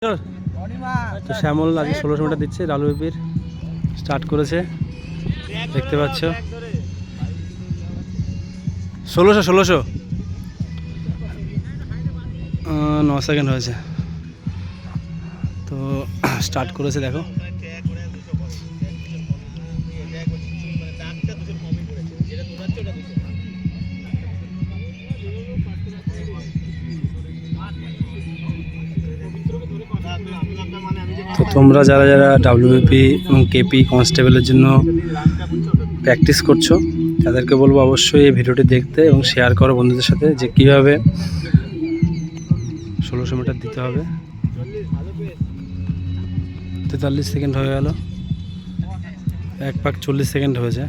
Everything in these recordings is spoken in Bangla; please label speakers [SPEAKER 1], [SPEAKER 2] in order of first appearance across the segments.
[SPEAKER 1] তো শ্যামল আজকে 1600 মিটার দিচ্ছে, লালুবিপির স্টার্ট করেছে দেখতে পাচ্ছ। 1600 9 সেকেন্ড হয়েছে, তো স্টার্ট করেছে দেখো। তো তোমরা যারা যারা ডাব্লিউবিপি এবং কেপি কনস্টেবলের জন্য প্র্যাকটিস করছো তাদেরকে বলবো অবশ্যই এই ভিডিওটি দেখতে এবং শেয়ার করো বন্ধুদের সাথে, যে কীভাবে 1600 মিটার দিতে হবে। 43 সেকেন্ড হয়ে গেল, এক পাক 40 সেকেন্ড হয়েছে।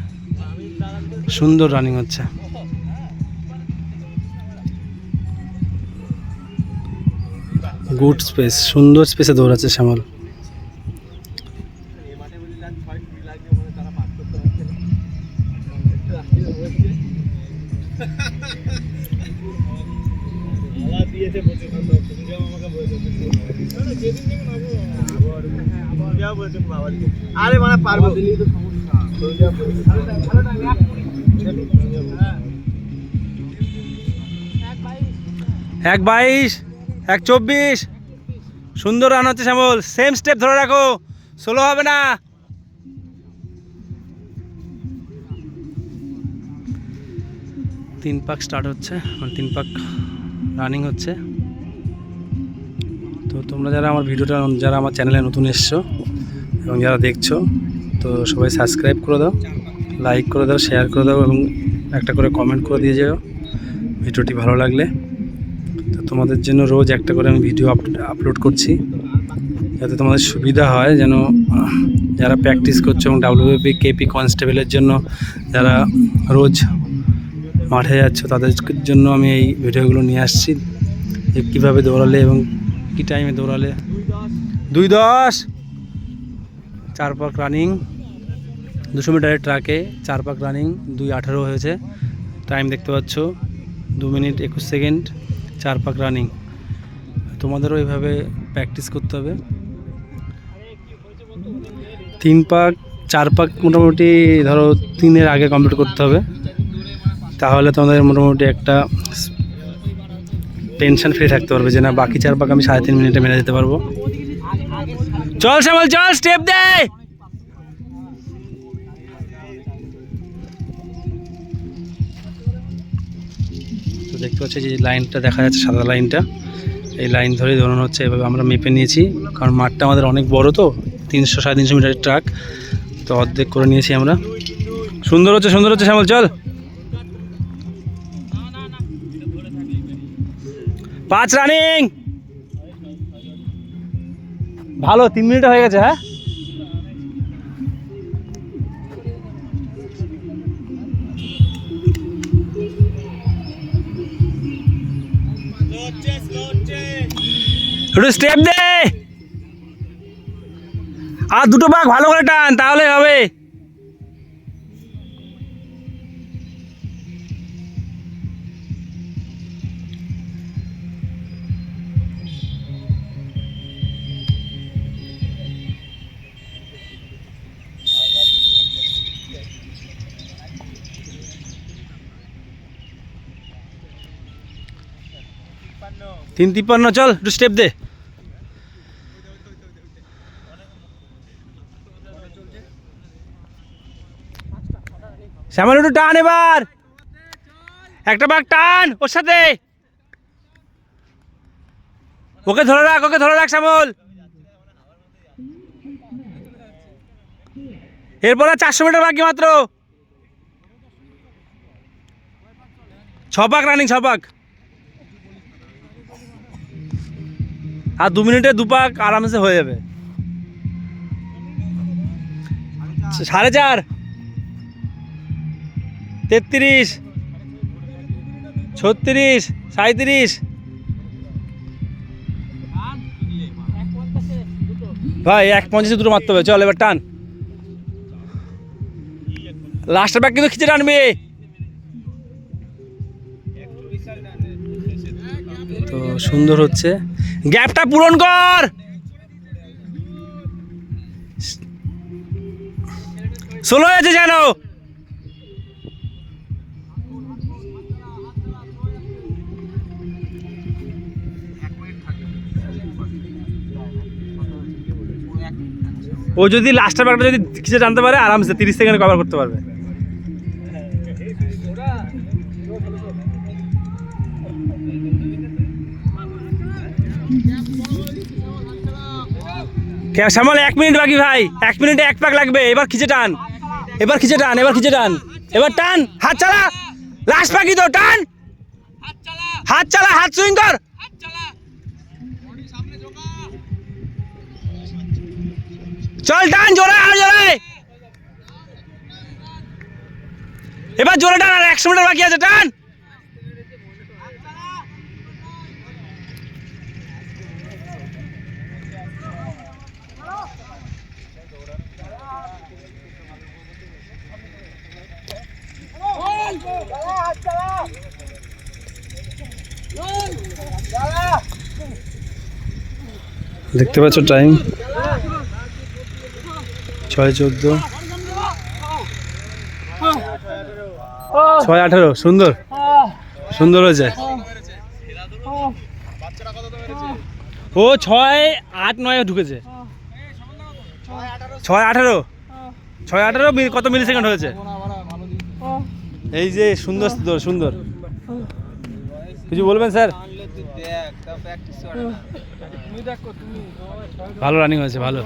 [SPEAKER 1] সুন্দর রানিং হচ্ছে। গুড স্পেস, সুন্দর স্পেসে দৌড়াচ্ছে শ্যামল।
[SPEAKER 2] আরে মানে পারবো
[SPEAKER 1] 1:22 1:24 সুন্দর রান হচ্ছে শ্যামল। সেম স্টেপ ধরে রাখো, স্লো হবে না। তিন পাক স্টার্ট হচ্ছে, মানে 3 পাক রানিং হচ্ছে। তো তোমরা যারা আমার ভিডিওটা, যারা আমার চ্যানেলে নতুন এসছো এবং যারা দেখছো, তো সবাই সাবস্ক্রাইব করে দাও, লাইক করে দাও, শেয়ার করে দাও এবং একটা করে কমেন্ট করে দিয়ে যাও ভিডিওটি ভালো লাগলে। তো তোমাদের জন্য রোজ একটা করে আমি ভিডিও আপলোড করছি, যাতে তোমাদের সুবিধা হয়, যেন যারা প্র্যাকটিস করছো এবং ডাব্লিউবিপি কেপি কনস্টেবলের জন্য যারা রোজ মাঠে যাচ্ছ তাদের জন্য আমি এই ভিডিওগুলো নিয়ে আসছি, যে কীভাবে দৌড়ালে এবং কী টাইমে দৌড়ালে। 2:10 4 পাক রানিং, 200 মিটারের ট্রাকে 4 পাক রানিং, 2:18 হয়েছে। টাইম দেখতে পাচ্ছ 2 মিনিট 21 সেকেন্ড, 4 পাক রানিং। তোমাদেরও এইভাবে প্র্যাকটিস করতে হবে। 3 পাক 4 পাক মোটামুটি ধরো 3-এর আগে কমপ্লিট করতে হবে, তাহলে তোমাদের মোটামুটি একটা টেনশন ফ্রি থাকতে পারবে, যে না বাকি 4 পাক আমি 3.5 মিনিটে মেরে দিতে পারবো। চল শ্যামল চল, স্টেপ দে। তো দেখতে পাচ্ছি যে লাইনটা দেখা যাচ্ছে, সাদা লাইনটা, এই লাইন ধরেই দৌড়ানো হচ্ছে। এভাবে আমরা মেপে নিয়েছি, কারণ মাঠটা আমাদের অনেক বড়, তো 300-350 মিটারের ট্রাক, তো অর্ধেক করে নিয়েছি আমরা। সুন্দর হচ্ছে, সুন্দর হচ্ছে শ্যামল, চল। 5 রানিং, ভালো, 3 মিনিট হয়ে গেছে। হ্যাঁ একটু স্টেপ দে, আর 2টো পাক ভালো করে টান, তাহলে হবে। তিন 53, চল একটু স্টেপ দে। শ্যামল একটু টান, এবার একটা পাক টান ওর সাথে, ওকে ধরে রাখ, ওকে ধরে রাখ শ্যামল। এরপর 400 মিটার বাকি মাত্র। 6 পাক রানিং, 6 পাক, আর 2 মিনিটে 2 পাক আরামসে হয়ে যাবে। 4.5 33 36 37 ভাই, 1:50 দুটো মারতে হবে। চল এবার টান, লাস্টের ব্যাগ কিন্তু খিচে টানবি। তো সুন্দর হচ্ছে, গ্যাপটা পূরণ কর। স্লো হয়েছে যেন। ও যদি লাস্টের ব্যাগটা যদি কিছু জানতে পারে আরামসে 30 সেকেন্ডে কভার করতে পারবে। শ্যামল 1 মিনিট বাকি ভাই, 1 মিনিটে 1 পাক লাগবে। এবার খিচে টান, এবার খিচে টান, এবার খিচে টান, এবার টান, হাত চালা, লাস্ট পাকি তো টান, হাত চালা, হাত সুইং কর, চল টান জোরে, আর জোরে, এবার জোরে টান, আর 100 মিটার বাকি আছে, টান। দেখতে পাচ্ছ টাইম 6:14, 6:18। সুন্দর, সুন্দর হয়েছে। ও 6:08-9 ঢুকেছে। 6:18, 6:18 কত মিলি সেকেন্ড হয়েছে? এই যে সুন্দর, সুন্দর। কিছু বলবেন স্যার? ভালো রানিং হয়েছে, ভালো।